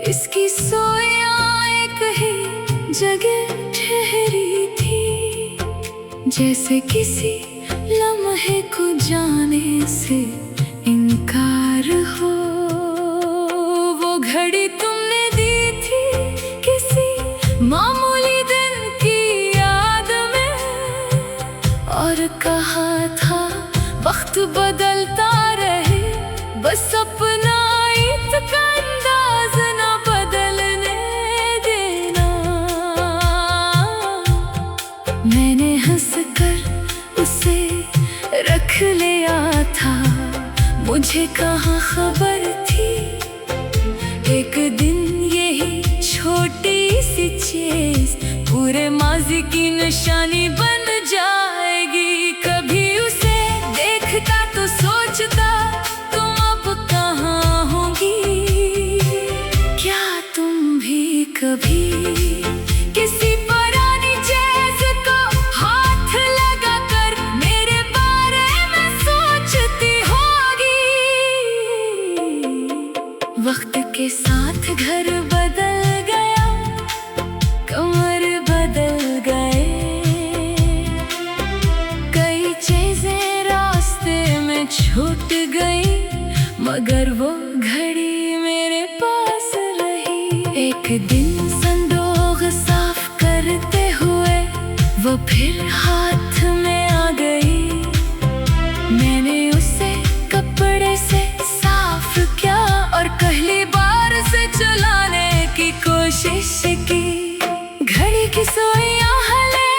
इसकी सोयां एक ही जगह ठहरी थी, जैसे किसी लम्हे को जाने से इनकार हो। वो घड़ी तुमने दी थी किसी मामूली दिन की याद में, और कहा था वक्त बदलता रहे, बस अपना का अंदाज ना बदलने देना। मैंने हंसकर उसे रख लिया था, मुझे कहाँ खबर थी एक दिन यही छोटी सी चीज पूरे माजी की निशानी बन जाएगी। कभी उसे देखता तो सोचता तुम अब कहाँ होगी। क्या तुम भी कभी किसी पुरानी चीज को हाथ लगाकर मेरे बारे में सोचती होगी। वक्त के साथ घर बदल गया, कमर बदल गए, कई चीजें रास्ते में छूट गई, मगर वो घड़ी मेरे पास रही। एक दिन संदूक साफ करते हुए वो फिर हाथ में आ गई। मैंने उसे कपड़े से साफ किया और पहली बार से चलाने की कोशिश की। घड़ी की सोइयां हिले,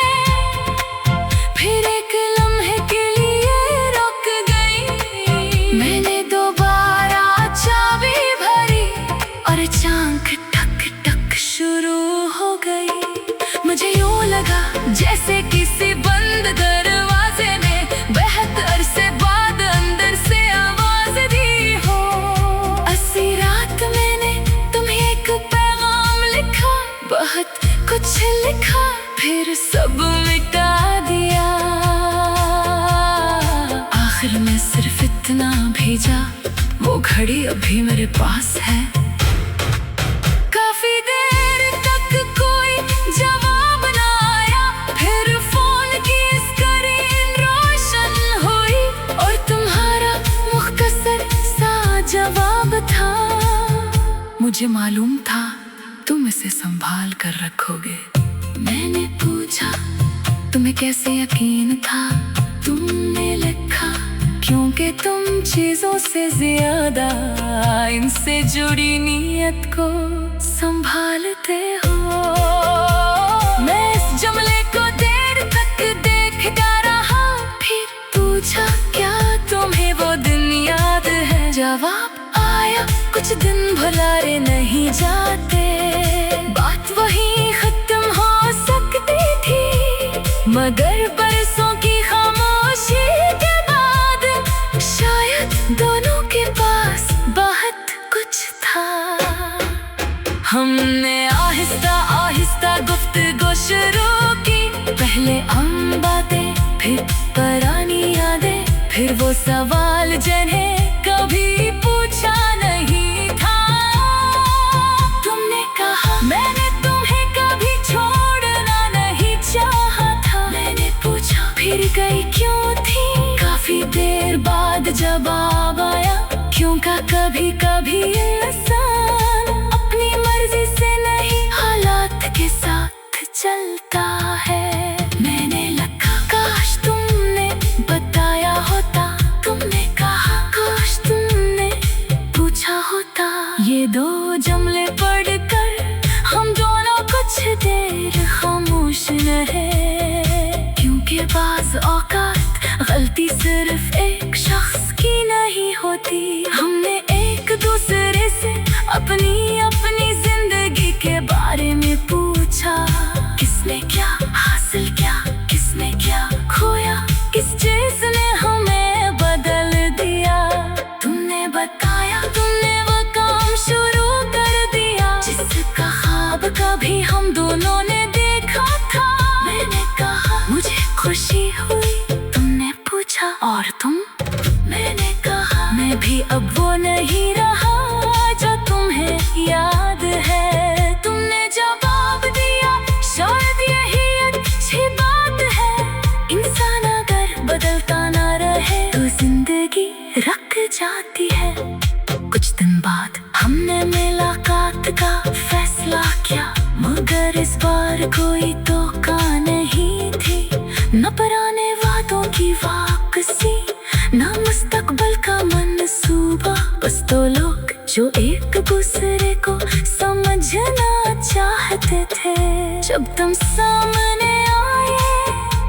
फिर एक लम्हे के लिए रुक गई। मैंने दोबारा चाबी भरी और चांक टक टक शुरू हो गई। मुझे यूं लगा जैसे किसी बंद दरवाजे ने बेहद अरसे बाद अंदर से आवाज दी हो। अस्सी रात मैंने तुम्हें एक पैगाम लिखा, बहुत कुछ लिखा, फिर सब मिटा दिया। आखिर में सिर्फ इतना भेजा, वो घड़ी अभी मेरे पास है। काफी देर तक कोई जवाब ना आया, फिर फोन की स्क्रीन रोशन हुई और तुम्हारा मुख्तसर सा जवाब था। मुझे मालूम था तुम इसे संभाल कर रखोगे। मैंने पूछा तुम्हें कैसे यकीन था, तुमने लिखा क्योंकि तुम चीजों से ज्यादा इनसे जुड़ी नीयत को संभालते हो। मैं इस जुमले को देर तक देखता रहा, फिर पूछा क्या तुम्हें वो दिन याद है। जवाब आया कुछ दिन भुलाए नहीं जाते, बात वही खत्म हो सकती थी, मगर बरसों की खामोशी के बाद शायद दोनों के पास बहुत कुछ था। हमने आहिस्ता आहिस्ता गुफ्तगू शुरू की, पहले हम बातें, फिर पुरानी यादें, फिर वो सवाल जिन्हें कभी पूछा नहीं था। तुमने कहा मैंने तुम्हें कभी छोड़ना नहीं चाहा था। मैंने पूछा फिर गई क्यों थी। काफी देर बाद जवाब आया क्योंकि कभी कभी इंसान अपनी मर्जी से नहीं हालात के साथ चलता है। मैंने लिखा काश तुमने बताया होता, तुमने कहा काश तुमने पूछा होता। ये दो जुमले पढ़कर हम दोनों कुछ देर खामोश रहे, क्योंकि बाज़ औकात गलती सिर्फ एक शख्स की नहीं होती। हमने एक दूसरे से अपनी अपनी जिंदगी के बारे में पूछा, किसने क्या हासिल किया, किसने क्या खोया, किस चीज ने हमें बदल दिया। तुमने बताया तुमने वो काम शुरू कर दिया जिसका ख्वाब कभी हम दोनों ने देखा था। मैंने कहा मुझे खुशी हुई, तुमने पूछा और तुम। मैंने कहा मैं भी अब वो नहीं रहा जो तुम्हें याद है। बाद हमने मुलाकात का फैसला किया, मगर इस बार कोई धोखा नहीं थी। न पुराने वादों की वापसी, न मुस्तकबल का मंसूबा, बस दो लोग जो एक दूसरे को समझना चाहते थे। जब तुम सामने आए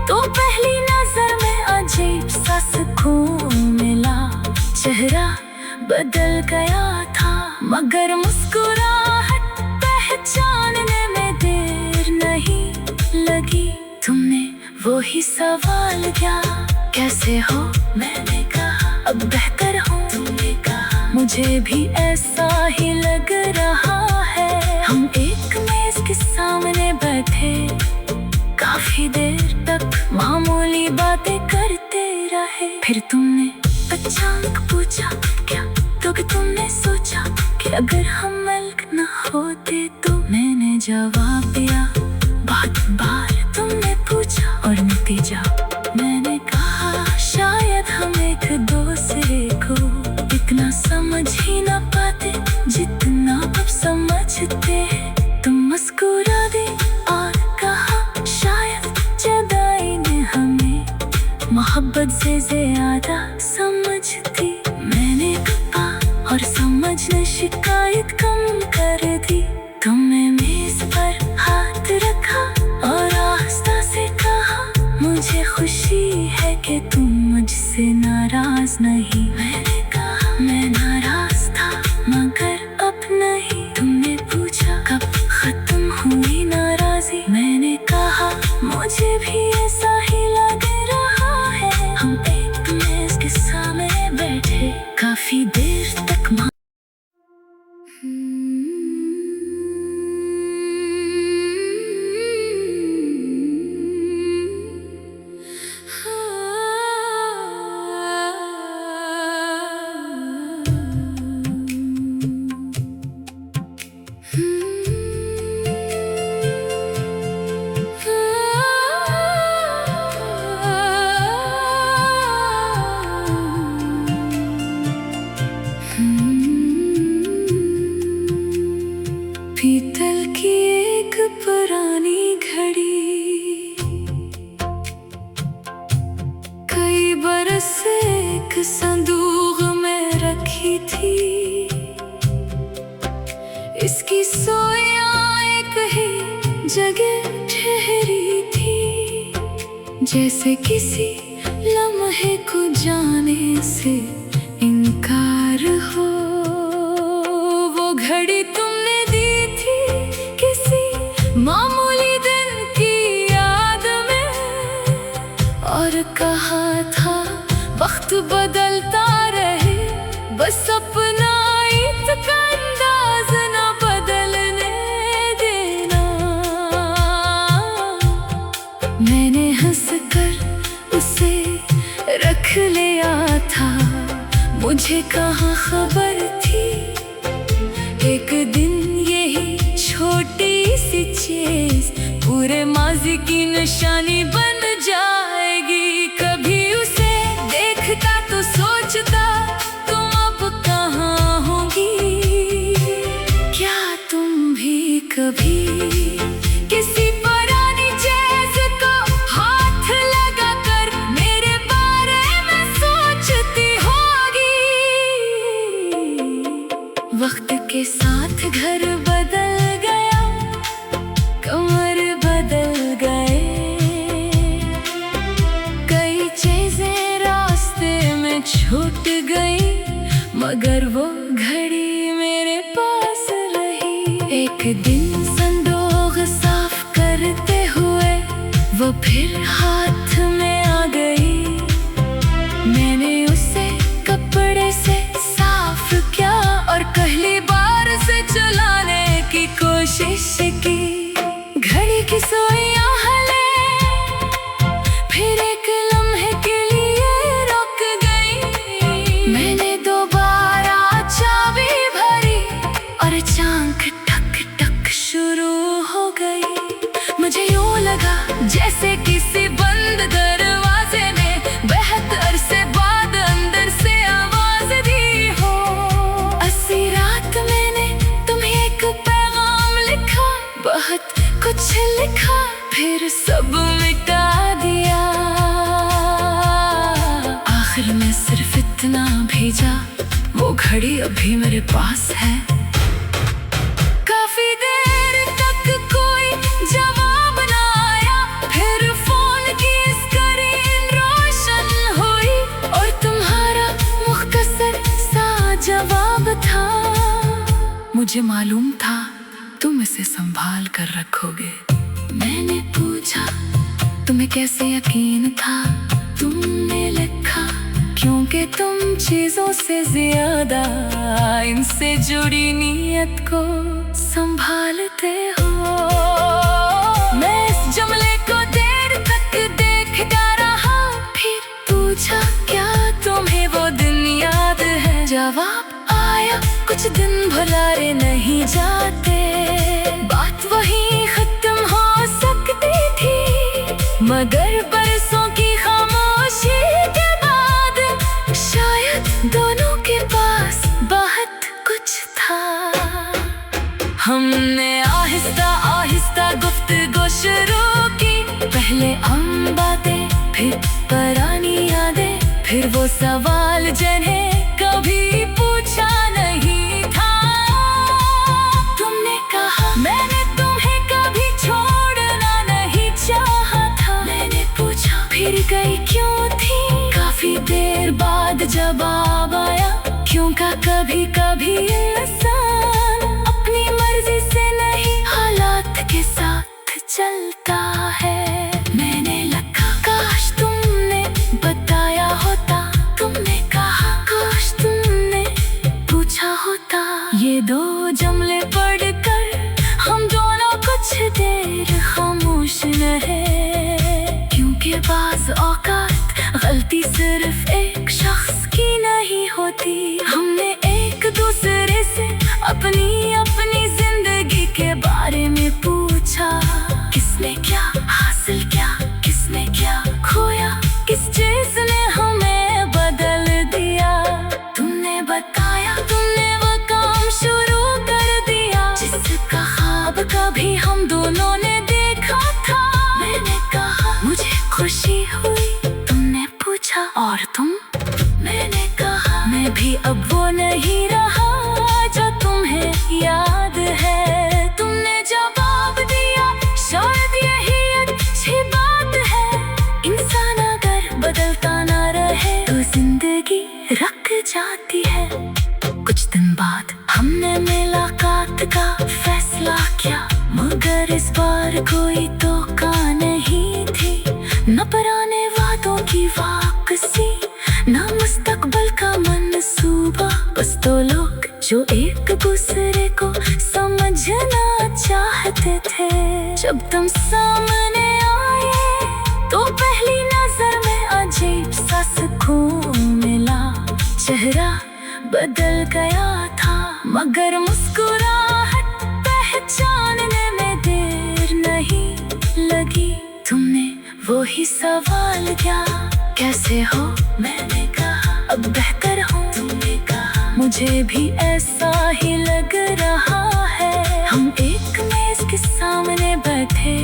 तो पहली नजर में अजीब सा सुकून मिला। चेहरा बदल गया था, मगर मुस्कुराहट पहचानने में देर नहीं लगी। तुमने वो ही सवाल किया, कैसे हो? मैंने कहा अब बेहतर हूँ। तुमने कहा मुझे भी ऐसा ही लग रहा है। हम एक मेज के सामने बैठे, काफी देर तक मामूली बातें करते रहे। फिर तुमने अचानक पूछा क्या? तो कि तुमने सोचा कि अगर हम अलग न होते तो। मैंने जवाब दिया बहुत बार तुमने पूछा, और नतीजा? मैंने कहा शायद हम एक दूसरे को इतना समझ ही न पाते जितना अब समझते हैं। तुम मुस्कुरा दी और कहा शायद जुदाई ने हमें मोहब्बत से ज्यादा समझती। मैंने कहा और समझने शिकायत कम कर दी। तुमने मेज पर हाथ रखा और आस्था से कहा मुझे खुशी है कि तुम मुझसे नाराज नहीं। मैंने कहा मैं नाराज था मगर अब नहीं। तुमने पूछा कब खत्म हुई नाराजी? मैंने कहा मुझे भी ऐसा ही लग रहा है। हम एक मेज के सामने बैठे, काफी देर तक पीतल की एक पुरानी घड़ी, कई बरस से एक संदूक में रखी थी। इसकी सोयां एक ही जगह ठहरी थी, जैसे किसी लम्हे को जाने से इनकार हो। वो घड़ी तुमने दी थी किसी मामूली दिन की याद में, और कहा था वक्त बदलता रहे, बस अपना का अंदाज ना बदलने देना। मैंने हंसकर उसे रख लिया था, मुझे कहाँ खबर थी एक दिन यही छोटी सी चीज पूरे माजी की निशानी बन जाएगी। कभी उसे देखता तो सोचता तुम अब कहाँ होंगी? क्या तुम भी कभी किसी पुरानी चीज को हाथ लगाकर मेरे बारे में सोचती होगी? वक्त के साथ घर बदल गया, कमर बदल गए, कई चीजें रास्ते में छूट गई, मगर वो घड़ी मेरे पास रही। एक दिन संदूक साफ करते हुए वो फिर हाथ में आ गई। मैंने उसे कपड़े से साफ किया और पहली बार से चलाने की कोशिश की। घड़ी की सोइयां हिले, फिर एक लम्हे के लिए रुक गई। मैंने दोबारा चाबी भरी और चांक टक टक शुरू हो गई। मुझे यूं लगा जैसे किसी कुछ लिखा फिर सब मिटा दिया। आखिर में सिर्फ इतना भेजा, वो घड़ी अभी मेरे पास है। काफी देर तक कोई जवाब ना आया, फिर फोन की स्क्रीन रोशन हुई और तुम्हारा मुख्तसर सा जवाब था। मुझे मालूम था तुम इसे संभाल कर रखोगे। मैंने पूछा तुम्हें कैसे यकीन था, तुमने लिखा क्योंकि तुम चीजों से ज्यादा इनसे जुड़ी नीयत को संभालते हो। मैं इस जुमले को देर तक देखता रहा, फिर पूछा क्या तुम्हें वो दिन याद है। जवाब आया कुछ दिन भुलाए नहीं जाते, बात वही खत्म हो सकती थी, मगर बरसों की खामोशी के बाद शायद दोनों के पास बहुत कुछ था। हमने आहिस्ता आहिस्ता गुफ्तगू शुरू की, पहले हम बातें फिर पुरानी यादें, फिर वो सवाल जिन्हें कभी पूछा नहीं था। तुमने कहा मैंने तुम्हें कभी छोड़ना नहीं चाहा था। मैंने पूछा फिर गई क्यों थी। काफी देर बाद जवाब आया क्यों का कभी कभी इंसान अपनी मर्जी से नहीं हालात के साथ चलता है। मैंने लिखा काश तुमने बताया होता, तुमने कहा काश तुमने पूछा होता। ये दो जुमले पढ़कर हम दोनों कुछ देर खामोश रहे, क्योंकि बाज़ औकात गलती सिर्फ एक शख्स की नहीं होती। हमने एक दूसरे से अपनी अपनी जिंदगी के बारे में पूछा, किसने क्या हासिल किया, किसने क्या खोया, किस चीज ने हमें बदल दिया। तुमने बताया तुमने वो काम शुरू कर दिया जिसका ख्वाब कभी हम दोनों ने देखा था। मैंने कहा मुझे खुशी हुई, तुमने पूछा और तुम। मैंने कहा मैं भी अब वो नहीं रहा जो तुम्हें याद है। तुमने जवाब दिया शायद यही अच्छी बात है, इंसान अगर बदलता ना रहे तो जिंदगी रख जाती है। कुछ दिन बाद हमने मुलाकात का फैसला किया, मगर इस बार कोई धोखा नहीं थी, न पुराने वादों की वापसी, न मुस्तकबल का मंसूबा। बस दो लोग जो एक दूसरे को समझना चाहते थे। जब तुम सामने आए तो पहली नजर में अजीब सा सुकून मिला, चेहरा बदल गया था, मगर मुस्कुराहट पहचानने में देर नहीं लगी। तुमने वो ही सवाल किया कैसे हो, मैंने कहा अब बेहतर हूँ। तुमने कहा मुझे भी ऐसा ही लग रहा है। हम एक मेज के सामने बैठे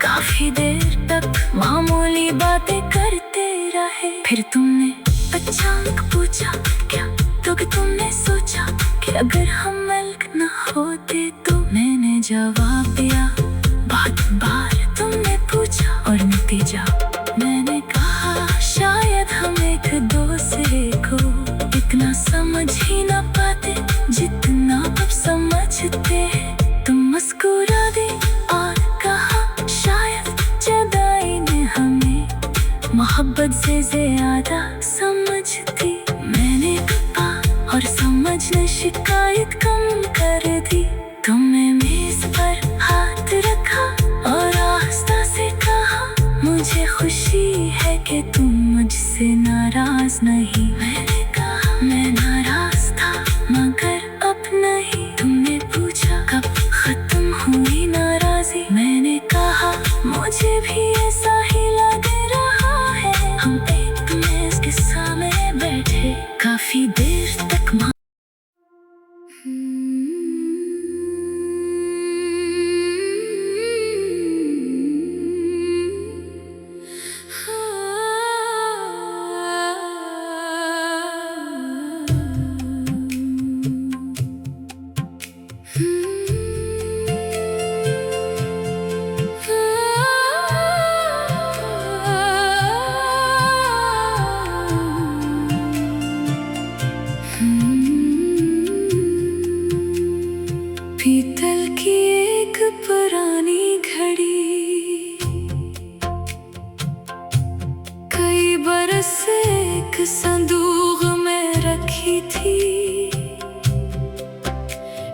काफी देर तक मामूली बातें करते रहे। फिर तुमने अचानक पूछा क्या, तो तुमने सोचा कि अगर हम मिलक न होते तो। मैंने जवाब दिया बात बार तुमने पूछा और नतीजा। मैंने कहा शायद हम एक दूसरे को इतना समझ ही न पाते जितना अब समझते हैं। तुम मुस्कुरा दी और कहा शायद जुदाई ने हमें मोहब्बत से ज्यादा समझती। मैंने कहा और समझने शिकायत कम कर दी। तुमने मेज पर हाथ रखा और आहिस्ता से कहा मुझे खुशी है कि तुम मुझसे नाराज नहीं। मैंने कहा मैं नाराज था, मगर अपने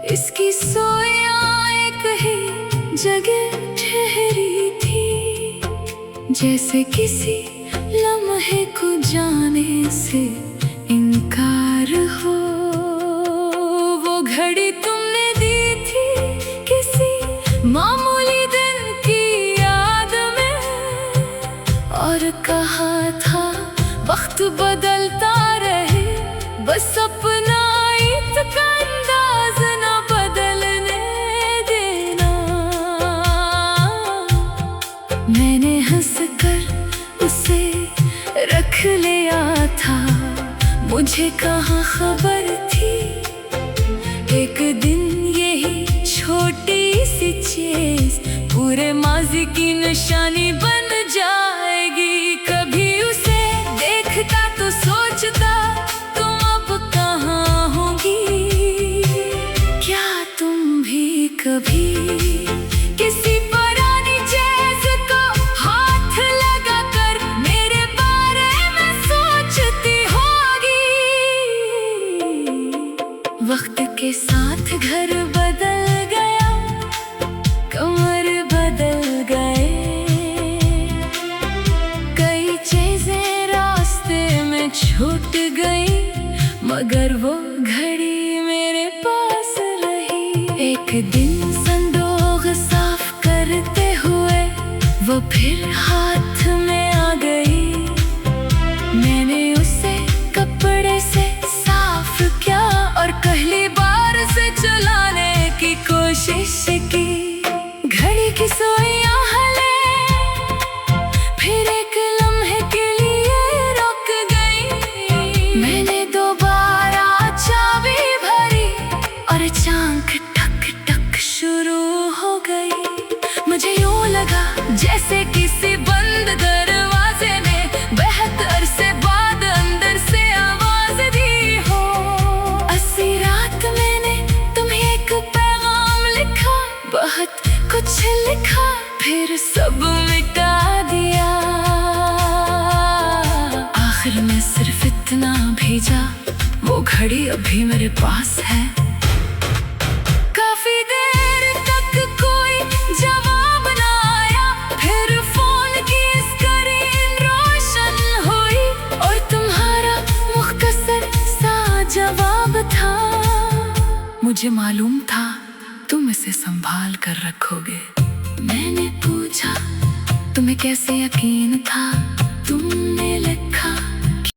इसकी सोया एक ही जगह ठहरी थी, जैसे किसी लम्हे को जाने से इनकार हो। वो घड़ी तुमने दी थी किसी मामूली दिन की याद में, और कहा था वक्त बदलता रहे, बस अपना का अंदाज न बदलने देना। मैंने हंसकर उसे रख लिया था, मुझे कहाँ खबर थी एक दिन यही छोटी सी चीज पूरे माजी की निशानी बन जाएगी। कभी उसे देखता तो सोचता तुम अब कहाँ होगी, क्या तुम भी कभी किसी पुरानी चीज को हाथ लगाकर मेरे बारे में सोचती होगी। वक्त के साथ घर बदल गया, कमर बदल गए, कई चीजें रास्ते में छूट गई, मगर वो घड़ी मेरे पास रही। एक दिन संदूक साफ करते हुए वो फिर हाथ में आ गई। मैंने उसे कपड़े से साफ किया और पहली बार से चलाने की कोशिश की। घड़ी की सोइयां हले, फिर एक लम्हे के लिए रुक गई। मैंने दोबारा चाबी भरी और चांक टक टक शुरू हो गई। मुझे यूं लगा जैसे किसी बंद दरवाजे ने बेहद अरसे बाद अंदर से आवाज दी हो। अस्सी रात मैंने तुम्हें एक पैगाम लिखा, बहुत कुछ लिखा, फिर सब मिटा दिया। आखिर में सिर्फ इतना भेजा, वो घड़ी अभी मेरे पास है। काफी देर तक कोई जवाब ना आया, फिर फोन की स्क्रीन रोशन हुई और तुम्हारा मुख्तसर सा जवाब था। मुझे मालूम था तुम इसे संभाल कर रखोगे। मैंने पूछा तुम्हें कैसे यकीन था, तुमने